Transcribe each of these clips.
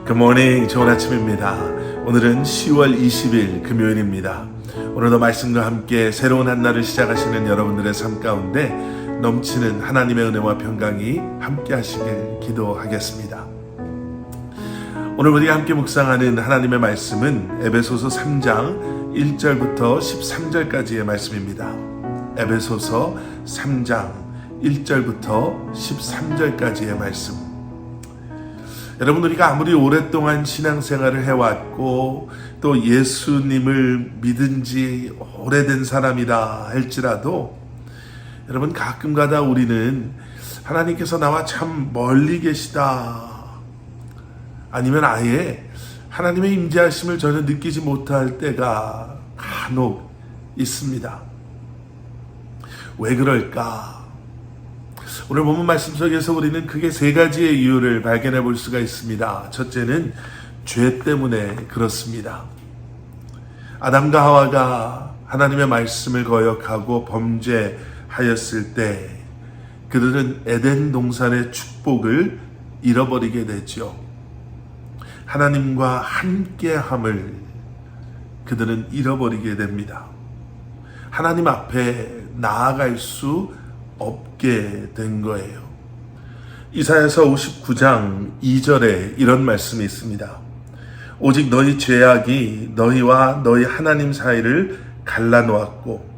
굿모닝, 좋은 아침입니다. 오늘은 10월 20일 금요일입니다. 오늘도 말씀과 함께 새로운 한 날을 시작하시는 여러분들의 삶 가운데 넘치는 하나님의 은혜와 평강이 함께 하시길 기도하겠습니다. 오늘 우리가 함께 묵상하는 하나님의 말씀은 에베소서 3장 1절부터 13절까지의 말씀입니다. 에베소서 3장 1절부터 13절까지의 말씀. 여러분, 우리가 아무리 오랫동안 신앙생활을 해왔고 또 예수님을 믿은 지 오래된 사람이라 할지라도 여러분, 가끔가다 우리는 하나님께서 나와 참 멀리 계시다, 아니면 아예 하나님의 임재하심을 전혀 느끼지 못할 때가 간혹 있습니다. 왜 그럴까? 오늘 본문 말씀 속에서 우리는 크게 세 가지의 이유를 발견해 볼 수가 있습니다. 첫째는 죄 때문에 그렇습니다. 아담과 하와가 하나님의 말씀을 거역하고 범죄하였을 때 그들은 에덴 동산의 축복을 잃어버리게 되죠. 하나님과 함께함을 그들은 잃어버리게 됩니다. 하나님 앞에 나아갈 수 없게 된 거예요. 이사야서 59장 2절에 이런 말씀이 있습니다. 오직 너희 죄악이 너희와 너희 하나님 사이를 갈라놓았고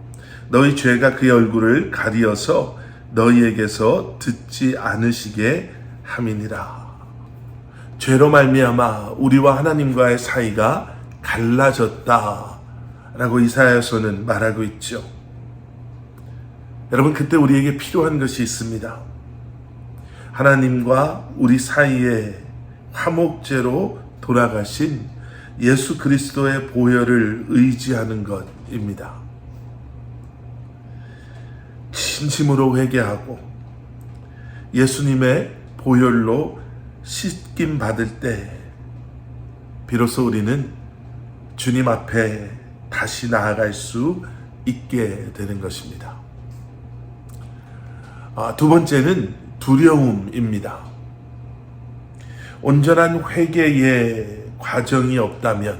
너희 죄가 그의 얼굴을 가리어서 너희에게서 듣지 않으시게 함이니라. 죄로 말미암아 우리와 하나님과의 사이가 갈라졌다라고 이사야서는 말하고 있죠. 여러분, 그때 우리에게 필요한 것이 있습니다. 하나님과 우리 사이에 화목제로 돌아가신 예수 그리스도의 보혈을 의지하는 것입니다. 진심으로 회개하고 예수님의 보혈로 씻김 받을 때 비로소 우리는 주님 앞에 다시 나아갈 수 있게 되는 것입니다. 두 번째는 두려움입니다. 온전한 회개의 과정이 없다면,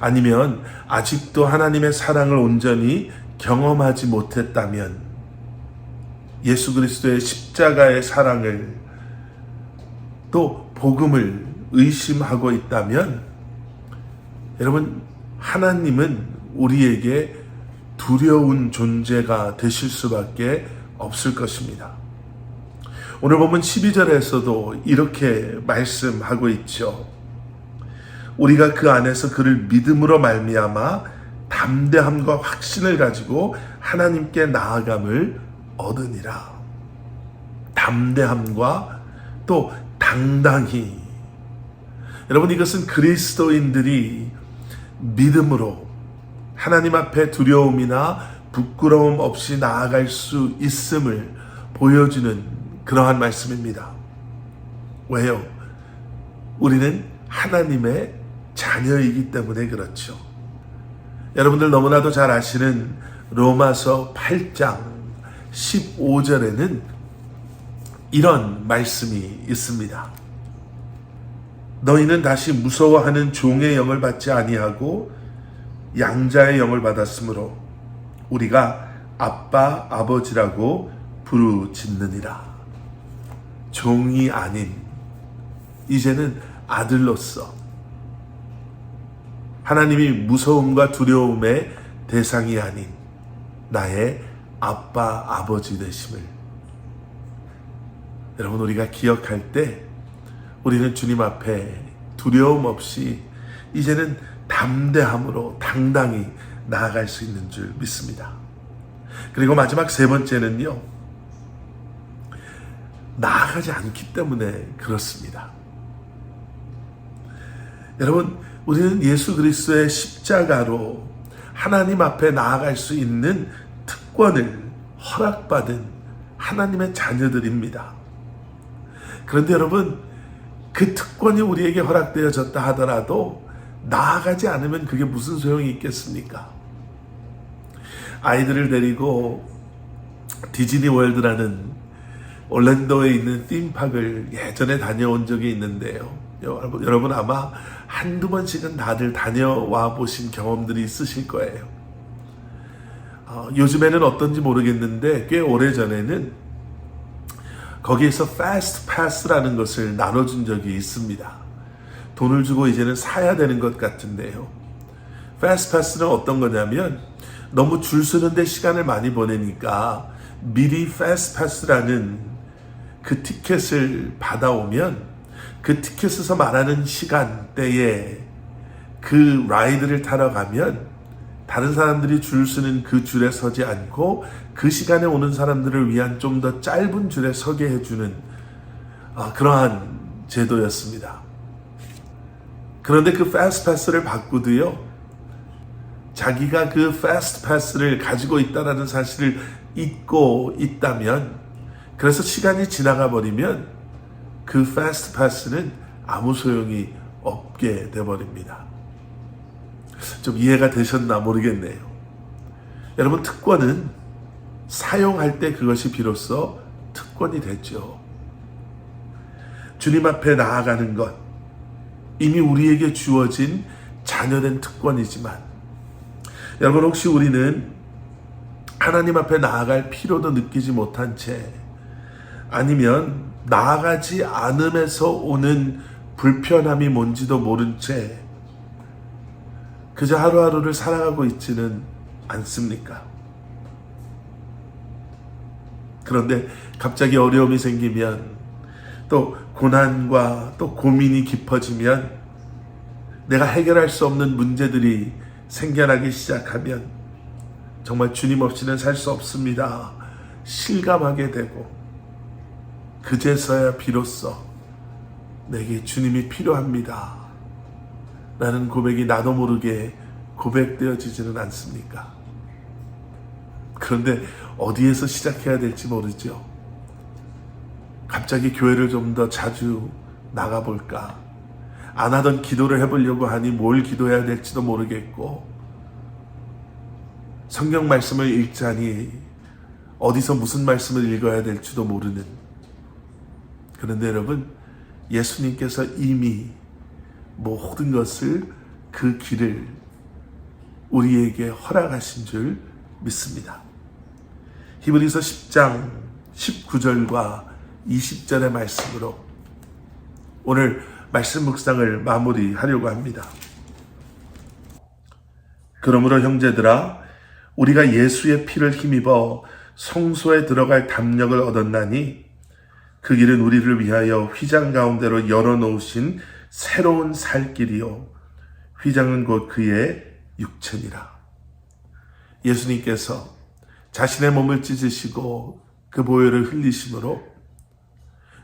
아니면 아직도 하나님의 사랑을 온전히 경험하지 못했다면, 예수 그리스도의 십자가의 사랑을 또 복음을 의심하고 있다면, 여러분, 하나님은 우리에게 두려운 존재가 되실 수밖에 없을 것입니다. 오늘 보면 12절에서도 이렇게 말씀하고 있죠. 우리가 그 안에서 그를 믿음으로 말미암아 담대함과 확신을 가지고 하나님께 나아감을 얻으니라. 담대함과 또 당당히. 여러분, 이것은 그리스도인들이 믿음으로 하나님 앞에 두려움이나 부끄러움 없이 나아갈 수 있음을 보여주는 그러한 말씀입니다. 왜요? 우리는 하나님의 자녀이기 때문에 그렇죠. 여러분들 너무나도 잘 아시는 로마서 8장 15절에는 이런 말씀이 있습니다. 너희는 다시 무서워하는 종의 영을 받지 아니하고 양자의 영을 받았으므로 우리가 아빠, 아버지라고 부르짖느니라. 종이 아닌, 이제는 아들로서 하나님이 무서움과 두려움의 대상이 아닌 나의 아빠, 아버지 되심을 여러분, 우리가 기억할 때 우리는 주님 앞에 두려움 없이 이제는 담대함으로 당당히 나아갈 수 있는 줄 믿습니다. 그리고 마지막 세 번째는요, 나아가지 않기 때문에 그렇습니다. 여러분, 우리는 예수 그리스도의 십자가로 하나님 앞에 나아갈 수 있는 특권을 허락받은 하나님의 자녀들입니다. 그런데 여러분, 그 특권이 우리에게 허락되어졌다 하더라도 나아가지 않으면 그게 무슨 소용이 있겠습니까? 아이들을 데리고 디즈니 월드라는 올랜도에 있는 팀팍을 예전에 다녀온 적이 있는데요. 여러분 아마 한두 번씩은 다들 다녀와 보신 경험들이 있으실 거예요. 요즘에는 어떤지 모르겠는데 꽤 오래전에는 거기에서 패스트 패스라는 것을 나눠준 적이 있습니다. 돈을 주고 이제는 사야 되는 것 같은데요. 패스트 패스는 어떤 거냐면 너무 줄 서는데 시간을 많이 보내니까 미리 패스트 패스라는 그 티켓을 받아오면 그 티켓에서 말하는 시간대에 그 라이드를 타러 가면 다른 사람들이 줄 서는 그 줄에 서지 않고 그 시간에 오는 사람들을 위한 좀 더 짧은 줄에 서게 해주는 그러한 제도였습니다. 그런데 그 패스트 패스를 받고도요, 자기가 그 패스트 패스를 가지고 있다는 사실을 잊고 있다면, 그래서 시간이 지나가 버리면 그 패스트 패스는 아무 소용이 없게 되어버립니다. 좀 이해가 되셨나 모르겠네요. 여러분, 특권은 사용할 때 그것이 비로소 특권이 됐죠. 주님 앞에 나아가는 것, 이미 우리에게 주어진 자녀된 특권이지만, 여러분, 혹시 우리는 하나님 앞에 나아갈 필요도 느끼지 못한 채, 아니면 나아가지 않음에서 오는 불편함이 뭔지도 모른 채 그저 하루하루를 살아가고 있지는 않습니까? 그런데 갑자기 어려움이 생기면, 또 고난과 또 고민이 깊어지면, 내가 해결할 수 없는 문제들이 생겨나기 시작하면 정말 주님 없이는 살 수 없습니다 실감하게 되고, 그제서야 비로소 내게 주님이 필요합니다 라는 고백이 나도 모르게 고백되어지지는 않습니까? 그런데 어디에서 시작해야 될지 모르죠. 갑자기 교회를 좀 더 자주 나가볼까? 안 하던 기도를 해보려고 하니 뭘 기도해야 될지도 모르겠고, 성경 말씀을 읽자니 어디서 무슨 말씀을 읽어야 될지도 모르는. 그런데 여러분, 예수님께서 이미 모든 것을, 그 길을 우리에게 허락하신 줄 믿습니다. 히브리서 10장 19절과 20절의 말씀으로 오늘 말씀 묵상을 마무리하려고 합니다. 그러므로 형제들아, 우리가 예수의 피를 힘입어 성소에 들어갈 담력을 얻었나니 그 길은 우리를 위하여 휘장 가운데로 열어놓으신 새로운 살 길이요, 휘장은 곧 그의 육체니라. 예수님께서 자신의 몸을 찢으시고 그 보혈을 흘리심으로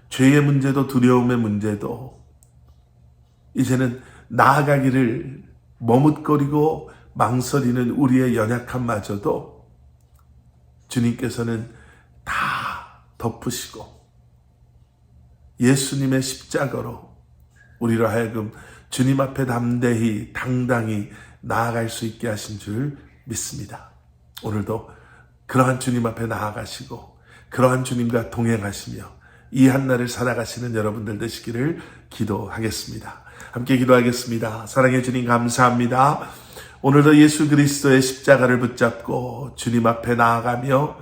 죄의 문제도 두려움의 문제도 이제는 나아가기를 머뭇거리고 망설이는 우리의 연약함마저도 주님께서는 다 덮으시고 예수님의 십자가로 우리로 하여금 주님 앞에 담대히 당당히 나아갈 수 있게 하신 줄 믿습니다. 오늘도 그러한 주님 앞에 나아가시고 그러한 주님과 동행하시며 이 한날을 살아가시는 여러분들 되시기를 기도하겠습니다. 함께 기도하겠습니다. 사랑해 주님, 감사합니다. 오늘도 예수 그리스도의 십자가를 붙잡고 주님 앞에 나아가며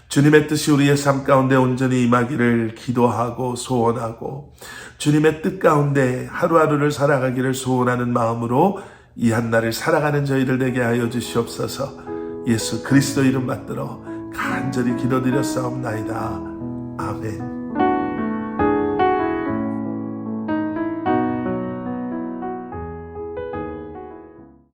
주님의 뜻이 우리의 삶 가운데 온전히 임하기를 기도하고 소원하고, 주님의 뜻 가운데 하루하루를 살아가기를 소원하는 마음으로 이 한날을 살아가는 저희들 되게 하여 주시옵소서. 예수 그리스도 이름 받들어 간절히 기도드렸사옵나이다. 아멘.